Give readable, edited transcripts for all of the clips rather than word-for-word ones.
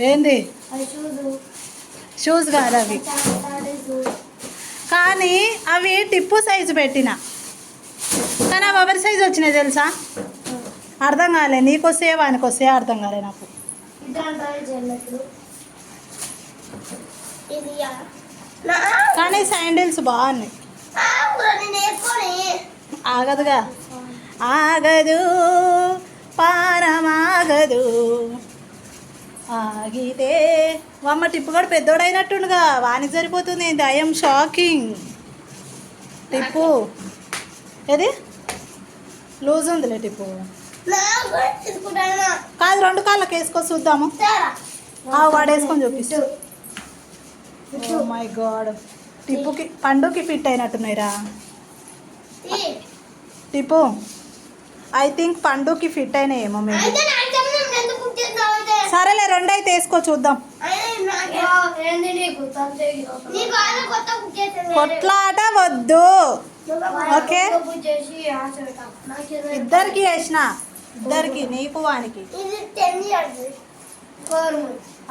ఏంది షూస్ కాదు అవి, కానీ అవి టిప్పు సైజు పెట్టిన, కానీ అవి ఎవరి సైజు వచ్చినాయి తెలుసా? అర్థం కాలే, నీకు వస్తే వానికి వస్తే అర్థం కాలే నాకు. కానీ శాండిల్స్ బాగున్నాయి. ఆగదుగా, ఆగదు పారమాగదు ఆగితే. అమ్మ టిప్పు కూడా పెద్దోడైనట్టుండగా, వానికి సరిపోతుంది ఏంటి? I'm shocking. టిప్పు ఏది లూజ్ ఉందిలే టిప్పు. కాదు, 2 కాళ్ళకి వేసుకో చూద్దాము. వాడు వేసుకొని చూపిస్తు. ఓ మై గాడ్, టిప్పుకి పండుకి ఫిట్ అయినట్టున్నాయిరా. టిప్పు ఐ థింక్ పండుకి ఫిట్ అయినాయేమో మేము. సరేలే 2 అయితే వేసుకో చూద్దాం. కొట్లాట వద్దు, ఓకే? ఇద్దరికి వేసిన, ఇద్దరికి, నీకు వానికి.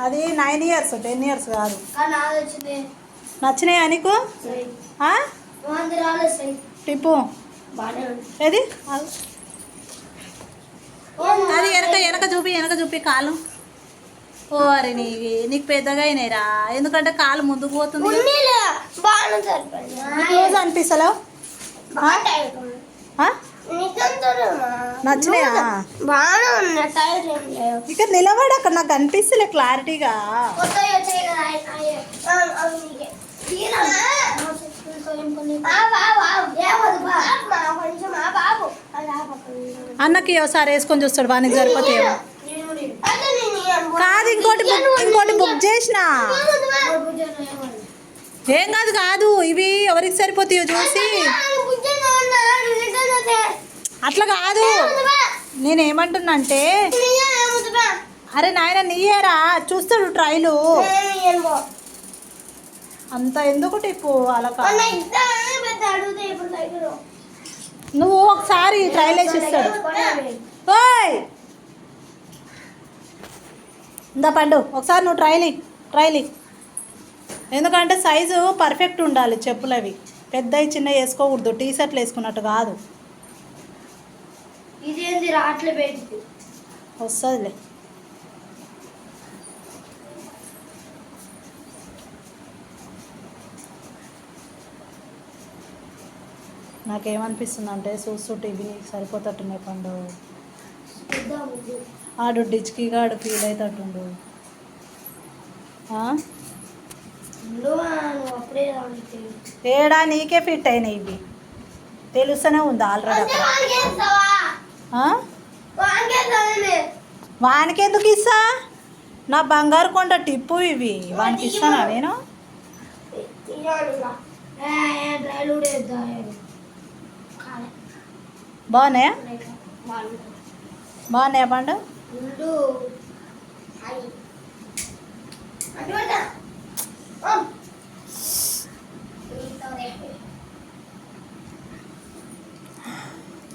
అది 9 ఇయర్స్, 10 ఇయర్స్ కాదు. నచ్చినాయా నీకు? టిప్పు ఏది అది వెనక చూపి కాలు. ఓ అరే నీకు పెద్దగా అయినాయిరా, ఎందుకంటే కాలు ముందుకు పోతుంది. రోజు అనిపిస్తలేవు? నచ్చినాయా? ఇక్కడ నిలబడి అక్కడ నాకు అనిపిస్తలే క్లారిటీగా. అన్నకి ఒకసారి వేసుకొని చూస్తాడు, వానికి సరిపోతాయేమో. కాదు, ఇంకోటి బుక్ చేసిన. ఏం కాదు, ఇవి ఎవరికి సరిపోతాయో చూసి. అట్లా కాదు, నేనేమంటున్నా అంటే, అరే నాయన నీయేరా, చూస్తాడు ట్రైలు. అంత ఎందుకు టిప్పు అలా కాదు, నువ్వు ఒకసారి ట్రైల్ వేసి ఇస్తాడు. ఓయ్ ఇందా పండు, ఒకసారి నువ్వు ట్రైల్. ఎందుకంటే సైజు పర్ఫెక్ట్ ఉండాలి చెప్పులు. అవి పెద్దవి చిన్న వేసుకోకూడదు, టీ షర్ట్లు వేసుకున్నట్టు కాదు. వస్తుందిలే. నాకేమనిపిస్తుంది అంటే, చూస్తుంటే ఇవి నీకు సరిపోతట్టున్నాయి పండు. ఆడు డిచ్కి ఆడు ఫీల్ అవుతట్టుండు. ఏడా నీకే ఫిట్ అయినాయి ఇవి, తెలుస్తూనే ఉంది ఆల్రెడీ. వానికి ఎందుకు ఇస్తా? నా బంగారు కొండ టిప్పు ఇవి, వానికి ఇస్తానా నేను? బాగున్నాయా పండు?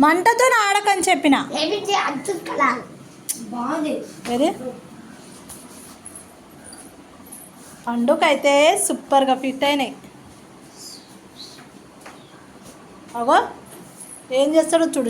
మంటతో ఆడకని చెప్పిన. పండుకైతే సూపర్గా ఫిట్ అయినాయి. అగో ఏం చేస్తాడో చూడు.